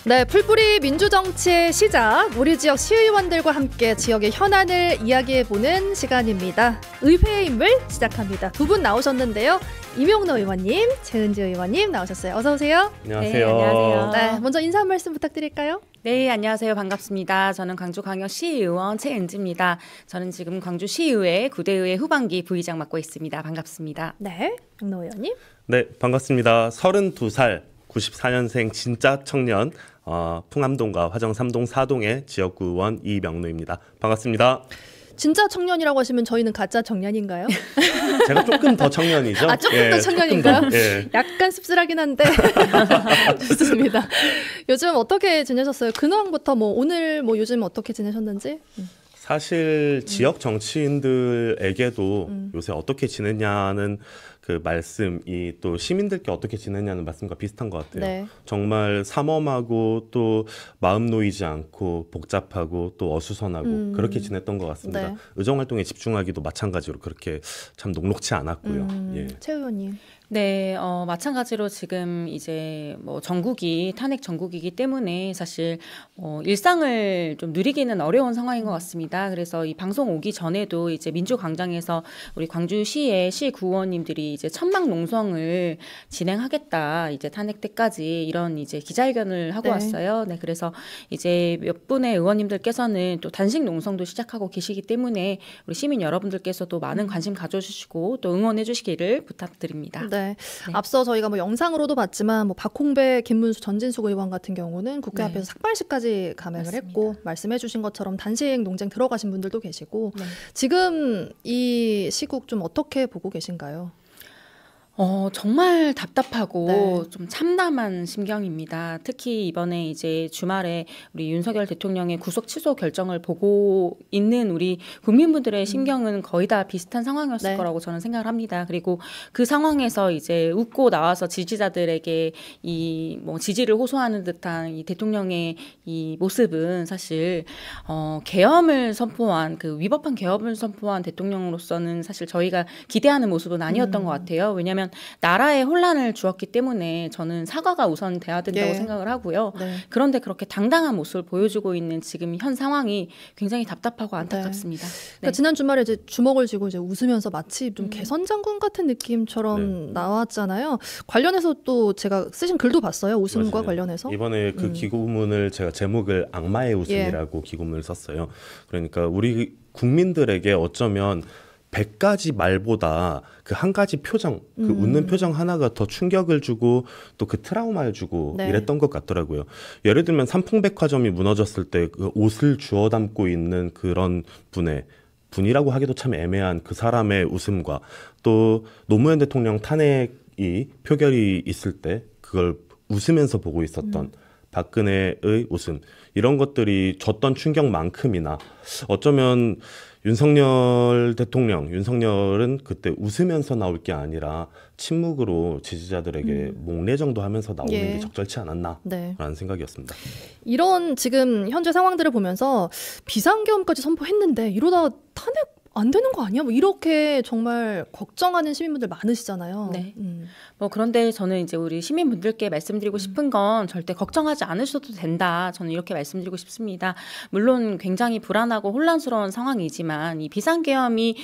네, 풀뿌리 민주정치의 시작, 우리 지역 시의원들과 함께 지역의 현안을 이야기해보는 시간입니다. 의회의 인물 시작합니다. 두 분 나오셨는데요. 이명노 의원님, 최은지 의원님 나오셨어요. 어서 오세요. 안녕하세요. 네, 안녕하세요. 네, 먼저 인사 한 말씀 부탁드릴까요? 네, 안녕하세요. 반갑습니다. 저는 광주광역시의원 최은지입니다. 저는 지금 광주시의회 구대의회 후반기 부의장 맡고 있습니다. 반갑습니다. 네, 명노 의원님. 네, 반갑습니다. 32살 94년생 진짜 청년 풍암동과 화정 3동 4동의 지역구 의원 이명노입니다. 반갑습니다. 진짜 청년이라고 하시면 저희는 가짜 청년인가요? 제가 조금 더 청년이죠. 아, 조금 더 청년인가요? 조금 더, 예. 약간 씁쓸하긴 한데 좋습니다. 요즘 어떻게 지내셨어요? 근황부터 오늘 요즘 어떻게 지내셨는지? 사실 지역 정치인들에게도 요새 어떻게 지내냐는 그 말씀이 또 시민들께 어떻게 지내냐는 말씀과 비슷한 것 같아요. 네. 정말 삼엄하고 또 마음 놓이지 않고 복잡하고 또 어수선하고 그렇게 지냈던 것 같습니다. 네. 의정활동에 집중하기도 마찬가지로 그렇게 참 녹록치 않았고요. 예. 최 의원님. 네, 마찬가지로 지금 이제 전국이 탄핵 전국이기 때문에 사실 일상을 좀 누리기는 어려운 상황인 것 같습니다. 그래서 이 방송 오기 전에도 이제 민주광장에서 우리 광주시의 시 구의원님들이 이제 천막 농성을 진행하겠다, 이제 탄핵 때까지 이런 이제 기자회견을 하고 네. 왔어요. 네, 그래서 이제 몇 분의 의원님들께서는 또 단식 농성도 시작하고 계시기 때문에 우리 시민 여러분들께서도 많은 관심 가져주시고 또 응원해 주시기를 부탁드립니다. 네. 앞서 저희가 영상으로도 봤지만 박홍배, 김문수, 전진숙 의원 같은 경우는 국회 네. 앞에서 삭발식까지 감행을 맞습니다. 했고, 말씀해주신 것처럼 단식 농장 들어가신 분들도 계시고, 네. 지금 이 시국 좀 어떻게 보고 계신가요? 정말 답답하고 네. 좀 참담한 심경입니다. 특히 이번에 이제 주말에 우리 윤석열 대통령의 구속 취소 결정을 보고 있는 우리 국민분들의 심경은 거의 다 비슷한 상황이었을 네. 거라고 저는 생각을 합니다. 그리고 그 상황에서 이제 웃고 나와서 지지자들에게 이 지지를 호소하는 듯한 이 대통령의 이 모습은 사실 계엄을 선포한 위법한 계엄을 선포한 대통령으로서는 사실 저희가 기대하는 모습은 아니었던 것 같아요. 왜냐하면 나라에 혼란을 주었기 때문에 저는 사과가 우선 돼야 된다고 예. 생각을 하고요. 네. 그런데 그렇게 당당한 모습을 보여주고 있는 지금 현 상황이 굉장히 답답하고 안타깝습니다. 그러니까 지난 주말에 이제 주먹을 쥐고 이제 웃으면서 마치 좀 개선 장군 같은 느낌처럼 나왔잖아요. 관련해서 또 제가 쓰신 글도 봤어요. 웃음과 맞아요. 관련해서. 이번에 그 기고문을 제가 제목을 악마의 웃음이라고 기고문을 썼어요. 그러니까 우리 국민들에게 어쩌면 100가지 말보다 그 한 가지 표정, 그 웃는 표정 하나가 더 충격을 주고 또 그 트라우마를 주고 네. 이랬던 것 같더라고요. 예를 들면 삼풍백화점이 무너졌을 때 그 옷을 주워 담고 있는 그런 분이라고 하기도 참 애매한 그 사람의 웃음과 또 노무현 대통령 탄핵이 표결이 있을 때 그걸 웃으면서 보고 있었던 박근혜의 웃음, 이런 것들이 줬던 충격만큼이나 어쩌면 윤석열은 그때 웃으면서 나올 게 아니라 침묵으로 지지자들에게 목례정도 하면서 나오는 예. 게 적절치 않았나라는 네. 생각이었습니다. 이런 지금 현재 상황들을 보면서 비상계엄까지 선포했는데 이러다 탄핵 안 되는 거 아니야? 이렇게 정말 걱정하는 시민분들 많으시잖아요. 네. 그런데 저는 이제 우리 시민분들께 말씀드리고 싶은 건 절대 걱정하지 않으셔도 된다. 저는 이렇게 말씀드리고 싶습니다. 물론 굉장히 불안하고 혼란스러운 상황이지만 이 비상계엄이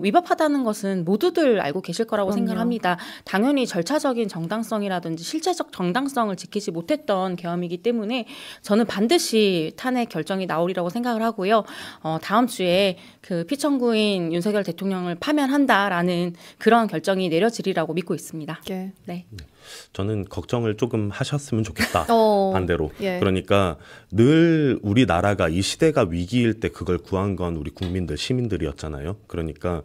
위법하다는 것은 모두들 알고 계실 거라고 그럼요. 생각합니다. 당연히 절차적인 정당성이라든지 실체적 정당성을 지키지 못했던 계엄이기 때문에 저는 반드시 탄핵 결정이 나오리라고 생각을 하고요. 다음 주에 그 피청구인 윤석열 대통령을 파면한다라는 그런 결정이 내려지리라고 믿고 있습니다. 예. 네. 저는 걱정을 조금 하셨으면 좋겠다. 반대로. 예. 그러니까 늘 우리나라가 이 시대가 위기일 때 그걸 구한 건 우리 국민들, 시민들이었잖아요. 그러니까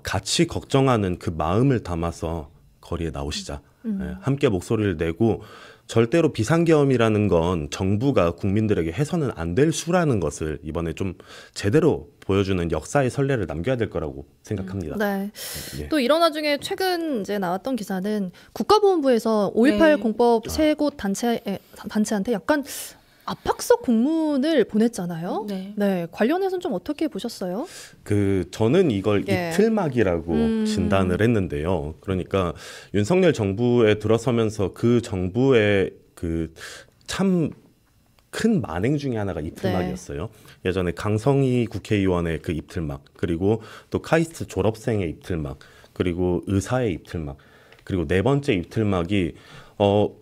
같이 걱정하는 그 마음을 담아서 거리에 나오시자. 예, 함께 목소리를 내고 절대로 비상계엄이라는 건 정부가 국민들에게 해서는 안 될 수라는 것을 이번에 좀 제대로 보여주는 역사의 선례를 남겨야 될 거라고 생각합니다. 네. 예. 또 이런 와중에 최근 이제 나왔던 기사는 국가보훈부에서 5.18 네. 공법 세 곳 단체한테 약간 압박성 공문을 보냈잖아요. 네. 관련해서는 좀 어떻게 보셨어요? 저는 이걸 예. 이틀막이라고 진단을 했는데요. 그러니까 윤석열 정부에 들어서면서 그 정부의 참 큰 만행 중에 하나가 입틀막이었어요. 예전에 강성희 국회의원의 그 입틀막, 그리고 또 카이스트 졸업생의 입틀막, 그리고 의사의 입틀막, 그리고 네 번째 입틀막이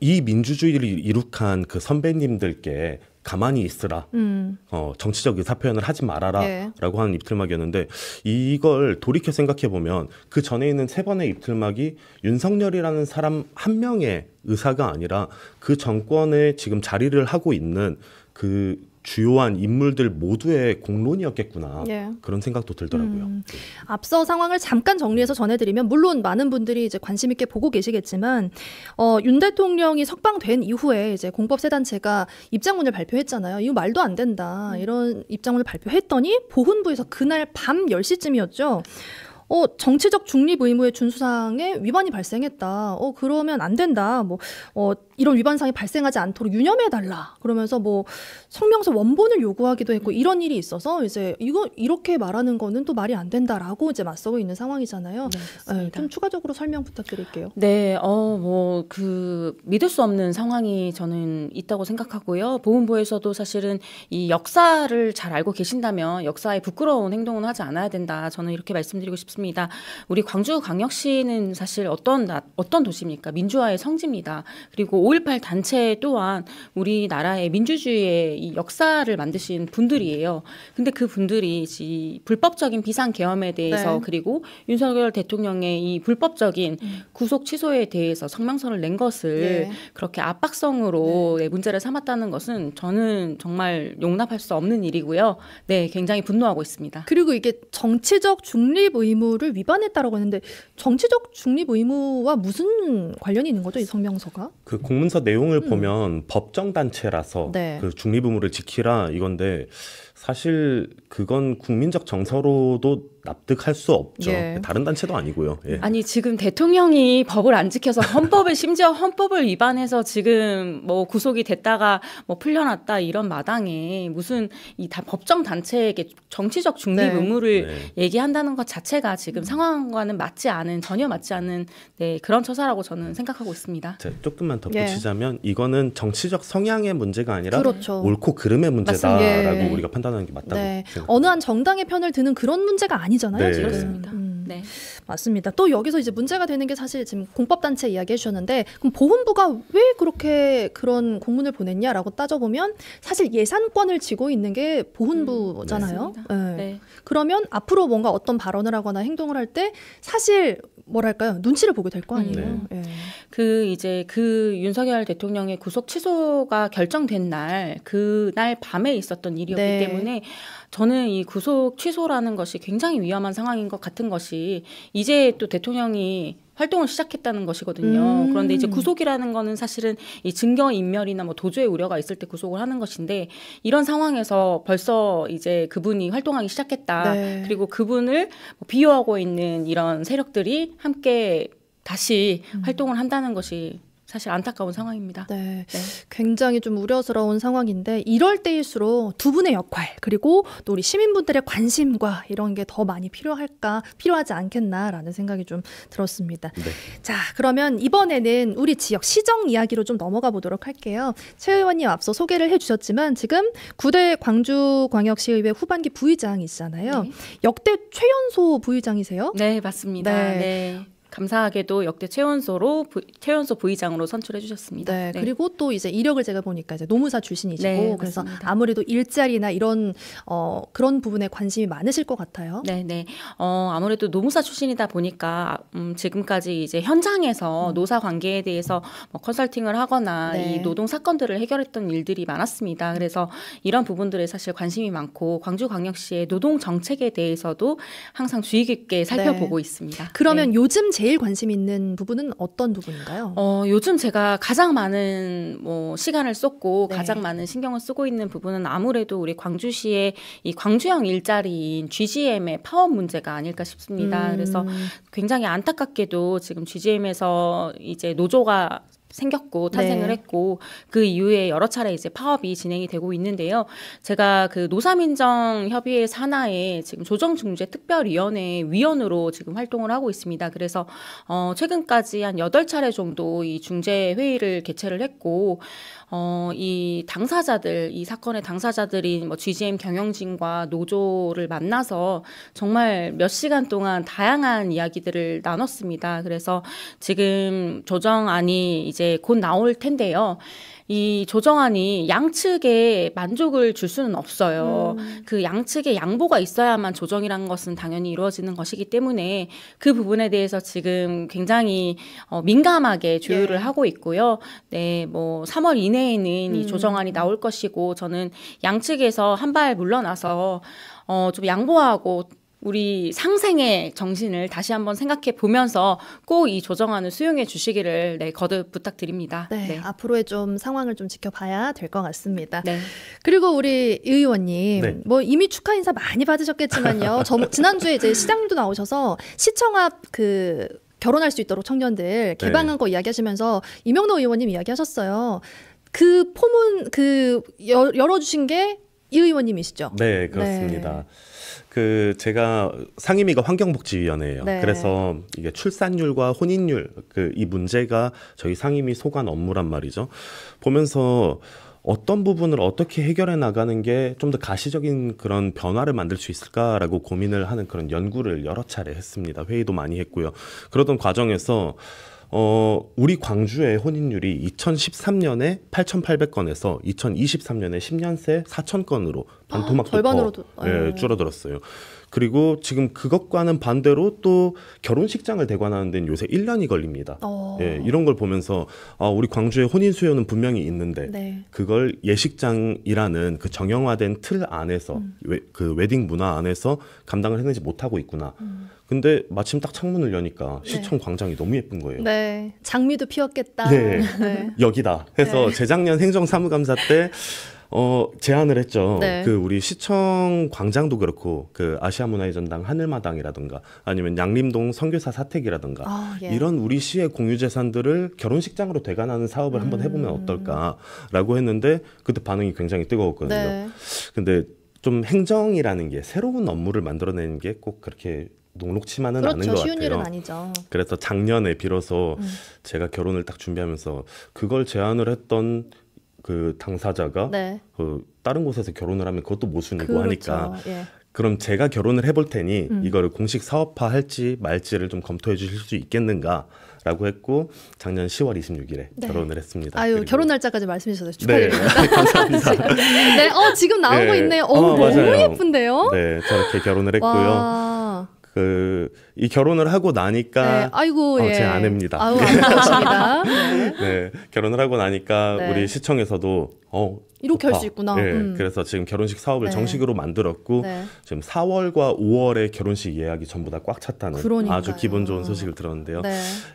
이 민주주의를 이룩한 그 선배님들께 가만히 있으라, 정치적 의사 표현을 하지 말아라라고 하는 입틀막이었는데, 이걸 돌이켜 생각해 보면 그 전에 있는 세 번의 입틀막이 윤석열이라는 사람 한 명의 의사가 아니라 그 정권에 지금 자리를 하고 있는 그 주요한 인물들 모두의 공론이었겠구나, 그런 생각도 들더라고요. 앞서 상황을 잠깐 정리해서 전해드리면, 물론 많은 분들이 이제 관심 있게 보고 계시겠지만 윤 대통령이 석방된 이후에 이제 공법세단체가 입장문을 발표했잖아요. 이거 말도 안 된다, 이런 입장문을 발표했더니 보훈부에서 그날 밤 10시쯤이었죠. 정치적 중립 의무의 준수사항에 위반이 발생했다. 그러면 안 된다. 이런 위반 사항이 발생하지 않도록 유념해달라. 그러면서 성명서 원본을 요구하기도 했고, 이런 일이 있어서 이제 이거 이렇게 말하는 거는 또 말이 안 된다라고 이제 맞서고 있는 상황이잖아요. 네, 좀 추가적으로 설명 부탁드릴게요. 네, 믿을 수 없는 상황이 저는 있다고 생각하고요. 보훈부에서도 사실은 이 역사를 잘 알고 계신다면 역사에 부끄러운 행동은 하지 않아야 된다. 저는 이렇게 말씀드리고 싶습니다. 우리 광주광역시는 사실 어떤 도시입니까? 민주화의 성지입니다. 그리고 5.18 단체 또한 우리나라의 민주주의의 이 역사를 만드신 분들이에요. 근데 그 분들이 불법적인 비상계엄에 대해서, 그리고 윤석열 대통령의 이 불법적인 구속 취소에 대해서 성명서를 낸 것을 그렇게 압박성으로 문제를 삼았다는 것은 저는 정말 용납할 수 없는 일이고요. 네, 굉장히 분노하고 있습니다. 그리고 이게 정치적 중립 의무를 위반했다라고 했는데, 정치적 중립 의무와 무슨 관련이 있는 거죠, 이 성명서가? 그 공문서 내용을 보면 법정 단체라서 그 중립 의무를 지키라 이건데, 사실 그건 국민적 정서로도 납득할 수 없죠. 다른 단체도 아니고요. 아니, 지금 대통령이 법을 안 지켜서 심지어 헌법을 위반해서 지금 구속이 됐다가 풀려났다, 이런 마당에 무슨 다 법정 단체에게 정치적 중립 의무를 얘기한다는 것 자체가 지금 상황과는 전혀 맞지 않은 그런 처사라고 저는 생각하고 있습니다. 조금만 덧붙이자면 이거는 정치적 성향의 문제가 아니라 옳고 그름의 문제다라고 우리가 판단하는 게 맞다고. 어느 한 정당의 편을 드는 그런 문제가 아니잖아요. 그렇습니다. 네. 맞습니다. 또 여기서 이제 문제가 되는 게, 사실 지금 공법단체 이야기 해주셨는데, 그럼 보훈부가 왜 그렇게 그런 공문을 보냈냐라고 따져보면 사실 예산권을 쥐고 있는 게 보훈부잖아요. 그러면 앞으로 뭔가 어떤 발언을 하거나 행동을 할 때 사실 눈치를 보게 될 거 아니에요. 그 윤석열 대통령의 구속 취소가 결정된 그날 밤에 있었던 일이었기 때문에 저는 이 구속 취소라는 것이 굉장히 위험한 상황인 것 같은 것이, 이제 또 대통령이 활동을 시작했다는 것이거든요. 그런데 이제 구속이라는 거는 사실은 이 증거인멸이나 도주의 우려가 있을 때 구속을 하는 것인데, 이런 상황에서 벌써 이제 그분이 활동하기 시작했다. 그리고 그분을 비호하고 있는 이런 세력들이 함께 다시 활동을 한다는 것이 사실 안타까운 상황입니다. 굉장히 좀 우려스러운 상황인데, 이럴 때일수록 두 분의 역할, 그리고 또 우리 시민분들의 관심과 이런 게 더 많이 필요하지 않겠나라는 생각이 좀 들었습니다. 자, 그러면 이번에는 우리 지역 시정 이야기로 좀 넘어가 보도록 할게요. 최 의원님 앞서 소개를 해주셨지만, 지금 9대 광주광역시의회 후반기 부의장이시잖아요. 역대 최연소 부의장이세요? 네, 맞습니다. 감사하게도 역대 최연소 부의장으로 선출해 주셨습니다. 그리고 또 이제 이력을 제가 보니까 이제 노무사 출신이시고, 그래서 아무래도 일자리나 이런 그런 부분에 관심이 많으실 것 같아요. 아무래도 노무사 출신이다 보니까 지금까지 이제 현장에서 노사 관계에 대해서 컨설팅을 하거나 이 노동 사건들을 해결했던 일들이 많았습니다. 그래서 이런 부분들에 사실 관심이 많고, 광주광역시의 노동 정책에 대해서도 항상 주의 깊게 살펴보고 있습니다. 그러면 요즘 제일 관심 있는 부분은 어떤 부분인가요? 요즘 제가 가장 많은 시간을 쏟고 가장 많은 신경을 쓰고 있는 부분은 아무래도 우리 광주시의 이 광주형 일자리인 GGM의 파업 문제가 아닐까 싶습니다. 그래서 굉장히 안타깝게도 지금 GGM에서 이제 노조가 생겼고 탄생을 했고, 그 이후에 여러 차례 이제 파업이 진행이 되고 있는데요. 제가 그 노사민정협의회 산하에 지금 조정중재특별위원회 위원으로 지금 활동을 하고 있습니다. 그래서 최근까지 한 8차례 정도 이 중재 회의를 개최를 했고, 이 당사자들, 이 사건의 당사자들인 뭐 GGM 경영진과 노조를 만나서 정말 몇 시간 동안 다양한 이야기들을 나눴습니다. 그래서 지금 조정안이 이제 곧 나올 텐데요. 이 조정안이 양측에 만족을 줄 수는 없어요. 그 양측의 양보가 있어야만 조정이라는 것은 당연히 이루어지는 것이기 때문에 그 부분에 대해서 지금 굉장히 민감하게 조율을 하고 있고요. 네, 뭐 3월 이내에는 이 조정안이 나올 것이고 저는 양측에서 한 발 물러나서 좀 양보하고 우리 상생의 정신을 다시 한번 생각해 보면서 꼭 이 조정안을 수용해 주시기를 거듭 부탁드립니다. 네, 네. 앞으로의 좀 상황을 좀 지켜봐야 될 것 같습니다. 네. 그리고 우리 이 의원님, 네. 뭐 이미 축하 인사 많이 받으셨겠지만요. 지난주에 이제 시장님도 나오셔서 시청 앞 결혼할 수 있도록 청년들 개방한 거 이야기하시면서 이명노 의원님 이야기하셨어요. 그 포문 열어주신 게 이 의원님이시죠? 네, 그렇습니다. 제가 상임위가 환경복지위원회예요. 네. 그래서 이게 출산율과 혼인율 이 문제가 저희 상임위 소관 업무란 말이죠. 보면서 어떤 부분을 어떻게 해결해 나가는 게 좀 더 가시적인 그런 변화를 만들 수 있을까라고 고민을 하는 그런 연구를 여러 차례 했습니다. 회의도 많이 했고요. 그러던 과정에서 우리 광주의 혼인율이 2013년에 8,800건에서 2023년에 10년 새 4,000건으로 반토막도 절반으로 줄어들었어요. 그리고 지금 그것과는 반대로 또 결혼식장을 대관하는 데는 요새 1년이 걸립니다. 이런 걸 보면서 우리 광주의 혼인 수요는 분명히 있는데 그걸 예식장이라는 그 정형화된 틀 안에서 그 웨딩 문화 안에서 감당을 해내지 못하고 있구나. 근데 마침 딱 창문을 여니까 시청 광장이 너무 예쁜 거예요. 네, 장미도 피었겠다. 네, 여기다 해서 재작년 행정사무감사 때 제안을 했죠. 우리 시청 광장도 그렇고 아시아문화의 전당 하늘마당이라든가 아니면 양림동 선교사 사택이라든가 이런 우리 시의 공유재산들을 결혼식장으로 대관하는 사업을 한번 해보면 어떨까라고 했는데 그때 반응이 굉장히 뜨거웠거든요. 근데 좀 행정이라는 게 새로운 업무를 만들어내는 게 꼭 그렇게 녹록치만은 않은 것 쉬운 같아요. 일은 아니죠. 그래서 작년에 비로소 제가 결혼을 딱 준비하면서 그걸 제안을 했던 그 당사자가 다른 곳에서 결혼을 하면 그것도 모순이고 하니까 그럼 제가 결혼을 해볼 테니 이거를 공식 사업화할지 말지를 좀 검토해 주실 수 있겠는가라고 했고 작년 10월 26일에 결혼을 했습니다. 결혼 날짜까지 말씀해 주셔서 네. 축하드립니다. 감사합니다. 네, 지금 나오고 있네요. 너무 맞아요. 예쁜데요? 네, 저렇게 결혼을 했고요. 이 결혼을 하고 나니까 제 아내입니다. 아내입니다. 네, 결혼을 하고 나니까 우리 시청에서도 이렇게 할 수 있구나. 그래서 지금 결혼식 사업을 정식으로 만들었고 지금 4월과 5월에 결혼식 예약이 전부 다 꽉 찼다는 아주 기분 좋은 소식을 들었는데요.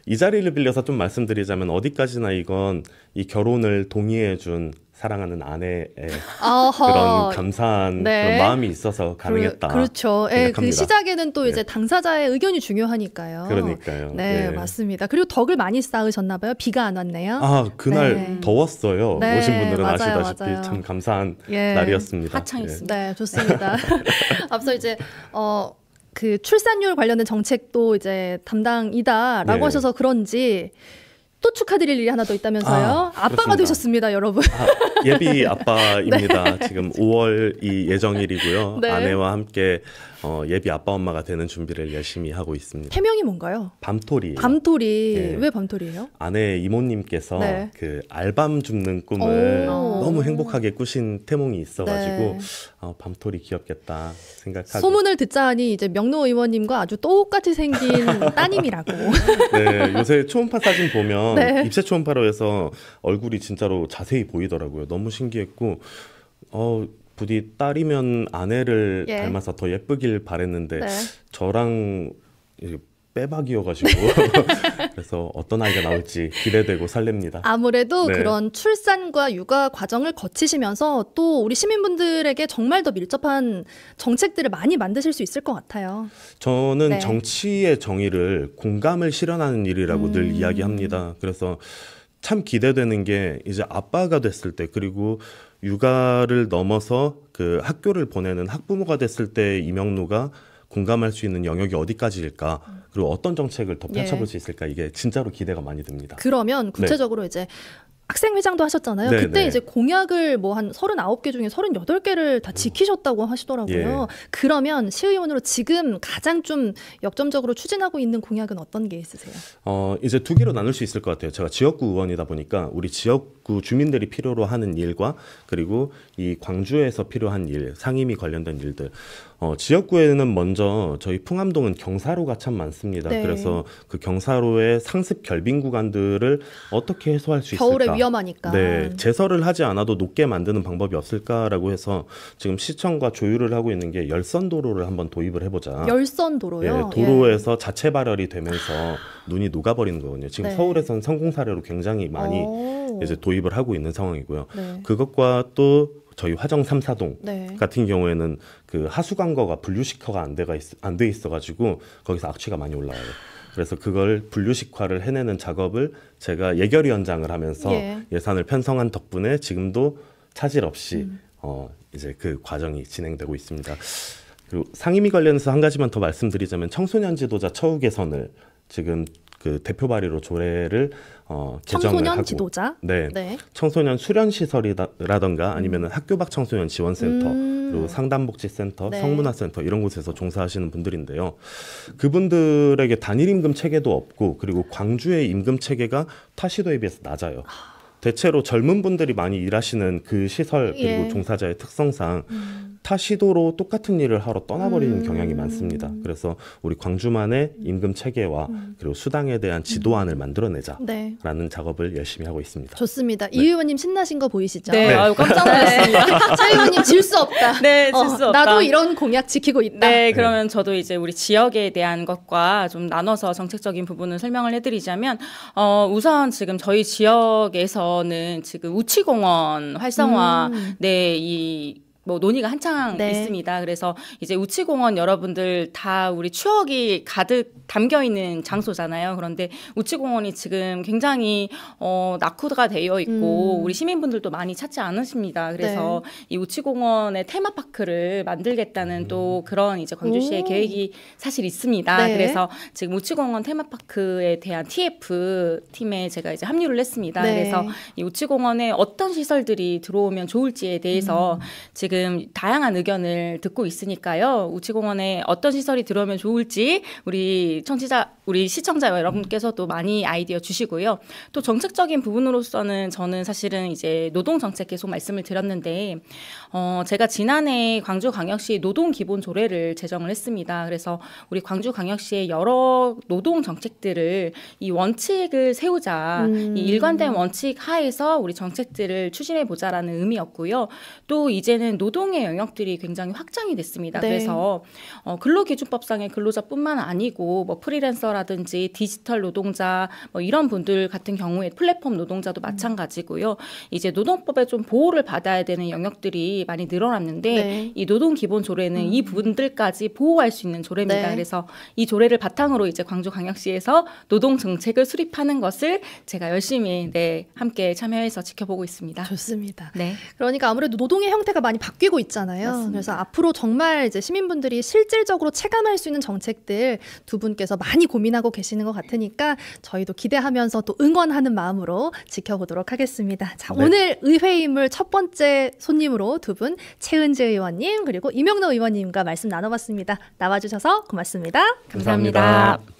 이 자리를 빌려서 좀 말씀드리자면 어디까지나 이건 이 결혼을 동의해준 사랑하는 아내의 그런 감사한 그런 마음이 있어서 가능했다. 그렇죠. 그 시작에는 또 이제 당사자의 의견이 중요하니까요. 그러니까요. 네, 맞습니다. 그리고 덕을 많이 쌓으셨나 봐요. 비가 안 왔네요. 그날 더웠어요. 오신 분들은 맞아요, 아시다시피 맞아요. 참 감사한 날이었습니다. 하창했습니다. 네, 좋습니다. 앞서 이제 그 출산율 관련된 정책도 이제 담당이다라고 하셔서 그런지 또 축하드릴 일이 하나 더 있다면서요. 아빠가 그렇습니다. 되셨습니다, 여러분. 예비 아빠입니다. 지금 5월이 예정일이고요. 아내와 함께 예비 아빠 엄마가 되는 준비를 열심히 하고 있습니다. 태명이 뭔가요? 밤토리예요. 밤토리. 왜 밤토리예요? 아내 이모님께서 그 알밤 줍는 꿈을 너무 행복하게 꾸신 태몽이 있어가지고 밤토리 귀엽겠다 생각하고 소문을 듣자니 이제 명노 의원님과 아주 똑같이 생긴 따님이라고. 네, 요새 초음파 사진 보면 입새 초음파로 해서 얼굴이 진짜로 자세히 보이더라고요. 너무 신기했고 부디 딸이면 아내를 닮아서 더 예쁘길 바랬는데 저랑 빼박이어가지고 그래서 어떤 아이가 나올지 기대되고 설렙니다. 아무래도 그런 출산과 육아 과정을 거치시면서 또 우리 시민분들에게 정말 더 밀접한 정책들을 많이 만드실 수 있을 것 같아요. 저는 정치의 정의를 공감을 실현하는 일이라고 늘 이야기합니다. 그래서 참 기대되는 게 이제 아빠가 됐을 때 그리고 육아를 넘어서 그 학교를 보내는 학부모가 됐을 때 이명노가 공감할 수 있는 영역이 어디까지일까 그리고 어떤 정책을 더 펼쳐볼 수 있을까 이게 진짜로 기대가 많이 됩니다. 그러면 구체적으로 이제 학생회장도 하셨잖아요. 네네. 그때 이제 공약을 뭐 한 39개 중에 38개를 다 지키셨다고 하시더라고요. 예. 그러면 시의원으로 지금 가장 좀 역점적으로 추진하고 있는 공약은 어떤 게 있으세요? 이제 두 개로 나눌 수 있을 것 같아요. 제가 지역구 의원이다 보니까 우리 지역구 주민들이 필요로 하는 일과 그리고 이 광주에서 필요한 일, 상임위 관련된 일들. 지역구에는 먼저 저희 풍암동은 경사로가 참 많습니다. 네. 그래서 그 경사로의 상습 결빙 구간들을 어떻게 해소할 수 있을까? 겨울에 위험하니까. 네, 제설을 하지 않아도 높게 만드는 방법이 없을까라고 해서 지금 시청과 조율을 하고 있는 게 열선도로를 한번 도입을 해보자. 열선도로요? 예, 도로에서 자체 발열이 되면서 눈이 녹아버리는 거거든요. 지금 네. 서울에선 성공 사례로 굉장히 많이 오. 이제 도입을 하고 있는 상황이고요. 네. 그것과 또 저희 화정 3, 4동 네. 같은 경우에는 그 하수관거가 분류식화가 안 돼 있어가지고 거기서 악취가 많이 올라와요. 그래서 그걸 분류식화를 해내는 작업을 제가 예결위원장을 하면서 예. 예산을 편성한 덕분에 지금도 차질 없이 이제 그 과정이 진행되고 있습니다. 그리고 상임위 관련해서 한 가지만 더 말씀드리자면 청소년 지도자 처우 개선을 지금 그 대표 발의로 조례를 개정을 청소년 하고 지도자? 네. 네. 청소년 수련 시설이라던가 아니면은 학교 밖 청소년 지원 센터 그리고 상담복지센터, 네. 성문화센터 이런 곳에서 종사하시는 분들인데요. 그분들에게 단일 임금 체계도 없고 그리고 광주의 임금 체계가 타시도에 비해서 낮아요. 대체로 젊은 분들이 많이 일하시는 그 시설 그리고 예. 종사자의 특성상 타시도로 똑같은 일을 하러 떠나버리는 경향이 많습니다. 그래서 우리 광주만의 임금 체계와 그리고 수당에 대한 지도안을 만들어내자라는 네. 작업을 열심히 하고 있습니다. 좋습니다. 이 의원님 신나신 거 보이시죠? 네, 아유, 깜짝 놀랐습니다. 차 의원님 질 수 없다. 네, 질 수 없다. 나도 이런 공약 지키고 있다. 네, 그러면 저도 이제 우리 지역에 대한 것과 좀 나눠서 정책적인 부분을 설명을 해드리자면, 우선 지금 저희 지역에서는 지금 우치공원 활성화, 뭐 논의가 한창 네. 있습니다. 그래서 이제 우치공원 여러분들 다 우리 추억이 가득 담겨 있는 장소잖아요. 그런데 우치공원이 지금 굉장히 낙후가 되어 있고 우리 시민분들도 많이 찾지 않으십니다. 그래서 이 우치공원의 테마파크를 만들겠다는 또 그런 이제 광주시의 계획이 사실 있습니다. 네. 그래서 지금 우치공원 테마파크에 대한 TF 팀에 제가 이제 합류를 했습니다. 네. 그래서 이 우치공원에 어떤 시설들이 들어오면 좋을지에 대해서 지금 다양한 의견을 듣고 있으니까요. 우치공원에 어떤 시설이 들어오면 좋을지 우리 시청자 여러분께서도 많이 아이디어 주시고요. 또 정책적인 부분으로서는 저는 사실은 이제 노동정책 계속 말씀을 드렸는데 제가 지난해 광주광역시 노동기본조례를 제정을 했습니다. 그래서 우리 광주광역시의 여러 노동정책들을 이 원칙을 세우자 이 일관된 원칙 하에서 우리 정책들을 추진해보자라는 의미였고요. 또 이제는 노동의 영역들이 굉장히 확장이 됐습니다. 네. 그래서 근로기준법상의 근로자뿐만 아니고 뭐 프리랜서라든지 디지털 노동자 뭐 이런 분들 같은 경우에 플랫폼 노동자도 마찬가지고요. 이제 노동법에 좀 보호를 받아야 되는 영역들이 많이 늘어났는데 네. 이 노동기본조례는 이 부분들까지 보호할 수 있는 조례입니다. 네. 그래서 이 조례를 바탕으로 이제 광주광역시에서 노동정책을 수립하는 것을 제가 열심히 함께 참여해서 지켜보고 있습니다. 좋습니다. 네. 그러니까 아무래도 노동의 형태가 많이 바뀌고 있잖아요. 맞습니다. 그래서 앞으로 정말 이제 시민분들이 실질적으로 체감할 수 있는 정책들 두 분께서 많이 고민하고 계시는 것 같으니까 저희도 기대하면서 또 응원하는 마음으로 지켜보도록 하겠습니다. 자, 네. 오늘 의회 인물 첫 번째 손님으로 두 분 최은재 의원님 그리고 이명노 의원님과 말씀 나눠봤습니다. 나와주셔서 고맙습니다. 감사합니다.